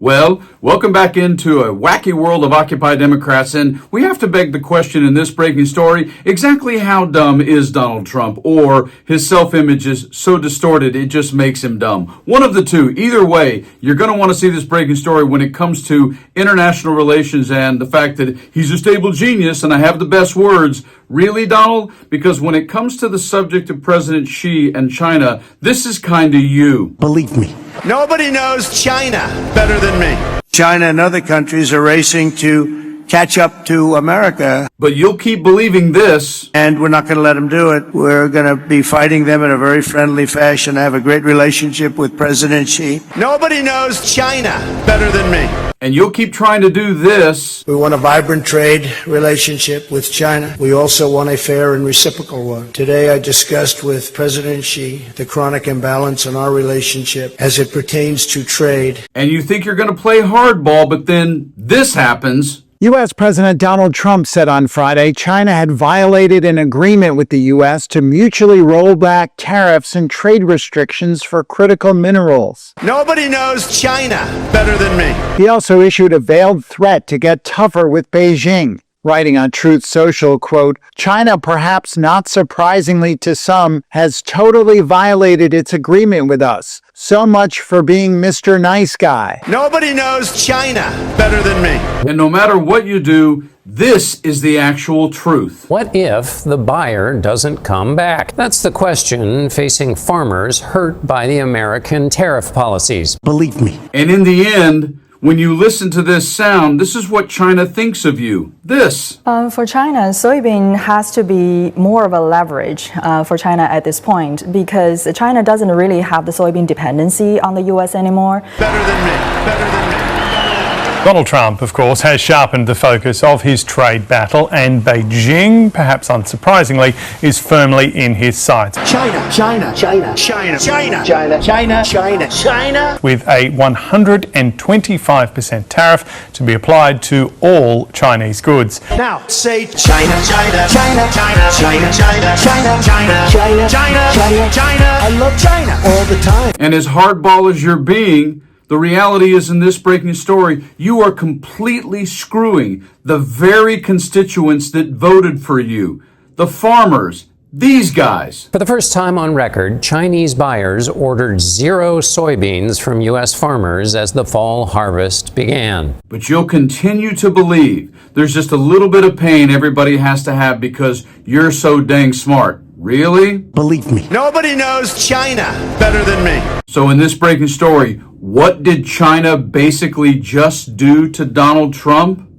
Well, welcome back into a wacky world of Occupy Democrats, and we have to beg the question in this breaking story, exactly how dumb is Donald Trump, or his self-image is so distorted it just makes him dumb? One of the two. Either way, you're going to want to see this breaking story when it comes to international relations and the fact that he's a stable genius, and I have the best words. Really, Donald? Because when it comes to the subject of President Xi and China, this is kind of you. Believe me. Nobody knows China better than me. China and other countries are racing to catch up to America. But you'll keep believing this. And we're not going to let them do it. We're going to be fighting them in a very friendly fashion. I have a great relationship with President Xi. Nobody knows China better than me. And you'll keep trying to do this. We want a vibrant trade relationship with China. We also want a fair and reciprocal one. Today I discussed with President Xi the chronic imbalance in our relationship as it pertains to trade. And you think you're going to play hardball, but then this happens. U.S. President Donald Trump said on Friday China had violated an agreement with the U.S. to mutually roll back tariffs and trade restrictions for critical minerals. Nobody knows China better than me. He also issued a veiled threat to get tougher with Beijing. Writing on Truth Social, quote, China, perhaps not surprisingly to some, has totally violated its agreement with us. So much for being Mr. Nice Guy. Nobody knows China better than me. And no matter what you do, this is the actual truth. What if the buyer doesn't come back? That's the question facing farmers hurt by the American tariff policies. Believe me. And in the end, when you listen to this sound, this is what China thinks of you. This. For China, soybean has to be more of a leverage for China at this point because China doesn't really have the soybean dependency on the U.S. anymore. Better than me. Better than me. Donald Trump, of course, has sharpened the focus of his trade battle, and Beijing, perhaps unsurprisingly, is firmly in his sights. China, China, China, China, China, China, China, China, China. With a 125% tariff to be applied to all Chinese goods. Now say China, China, China, China, China, China, China, China, China, China, China, China. I love China all the time. And as hardball as you're being, the reality is in this breaking story, you are completely screwing the very constituents that voted for you. The farmers, these guys. For the first time on record, Chinese buyers ordered 0 soybeans from U.S. farmers as the fall harvest began. But you'll continue to believe there's just a little bit of pain everybody has to have because you're so dang smart. Really? Believe me. Nobody knows China better than me. So in this breaking story, what did China basically just do to Donald Trump?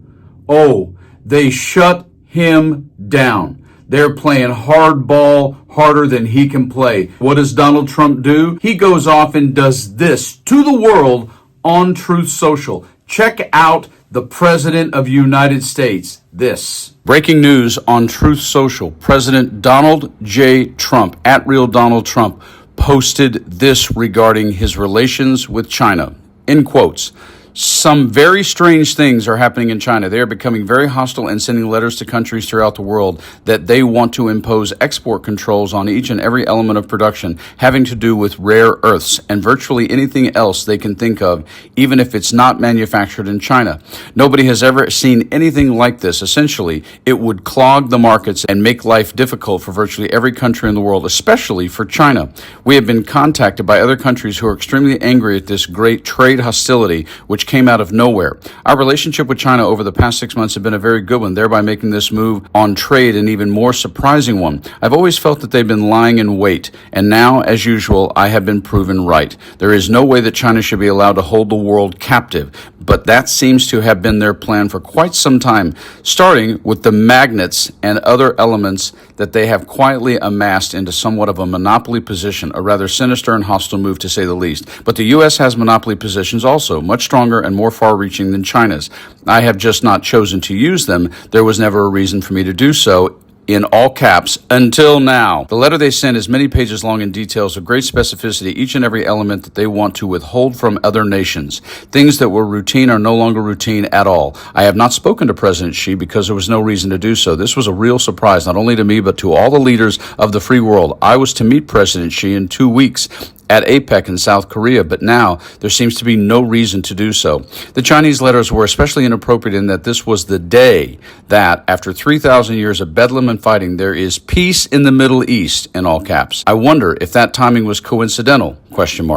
Oh, they shut him down. They're playing hardball harder than he can play. What does Donald Trump do? He goes off and does this to the world on Truth Social. Check out the President of the United States. This. Breaking news on Truth Social. President Donald J. Trump, at Real Donald Trump, posted this regarding his relations with China. In quotes, some very strange things are happening in China. They are becoming very hostile and sending letters to countries throughout the world that they want to impose export controls on each and every element of production having to do with rare earths and virtually anything else they can think of, even if it's not manufactured in China. Nobody has ever seen anything like this. Essentially, it would clog the markets and make life difficult for virtually every country in the world, especially for China. We have been contacted by other countries who are extremely angry at this great trade hostility, which came out of nowhere. Our relationship with China over the past 6 months have been a very good one, thereby making this move on trade an even more surprising one. I've always felt that they've been lying in wait, and now, as usual, I have been proven right. There is no way that China should be allowed to hold the world captive, but that seems to have been their plan for quite some time, starting with the magnets and other elements that they have quietly amassed into somewhat of a monopoly position, a rather sinister and hostile move to say the least. But the U.S. has monopoly positions also, much stronger and more far-reaching than China's. I have just not chosen to use them. There was never a reason for me to do so. In all caps, until now. The letter they sent is many pages long and details with great specificity each and every element that they want to withhold from other nations. Things that were routine are no longer routine at all. I have not spoken to President Xi because there was no reason to do so. This was a real surprise, not only to me, but to all the leaders of the free world. I was to meet President Xi in 2 weeks. at APEC in South Korea, but now there seems to be no reason to do so. The Chinese letters were especially inappropriate in that this was the day that, after 3,000 years of bedlam and fighting, there is peace in the Middle East, in all caps. I wonder if that timing was coincidental, ?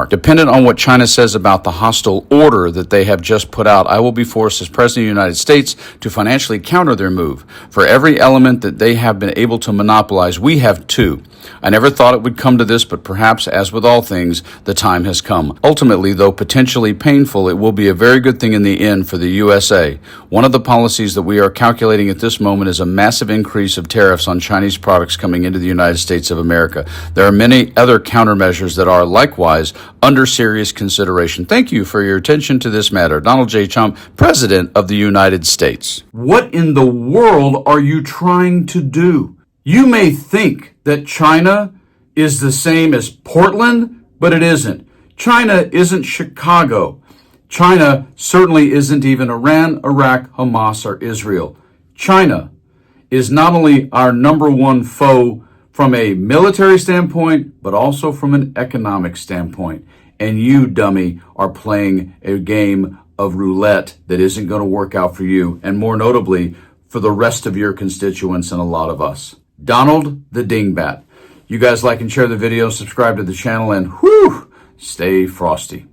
Dependent on what China says about the hostile order that they have just put out, I will be forced as President of the United States to financially counter their move. For every element that they have been able to monopolize, we have two. I never thought it would come to this, but perhaps, as with all things, the time has come. Ultimately, though potentially painful, it will be a very good thing in the end for the USA. One of the policies that we are calculating at this moment is a massive increase of tariffs on Chinese products coming into the United States of America. There are many other countermeasures that are likewise under serious consideration. Thank you for your attention to this matter. Donald J. Trump, President of the United States. What in the world are you trying to do? You may think that China is the same as Portland, but it isn't. China isn't Chicago. China certainly isn't even Iran, Iraq, Hamas, or Israel. China is not only our number one foe from a military standpoint, but also from an economic standpoint. And you, dummy, are playing a game of roulette that isn't going to work out for you, and more notably, for the rest of your constituents and a lot of us. Donald the Dingbat. You guys like and share the video, subscribe to the channel, and whew, stay frosty.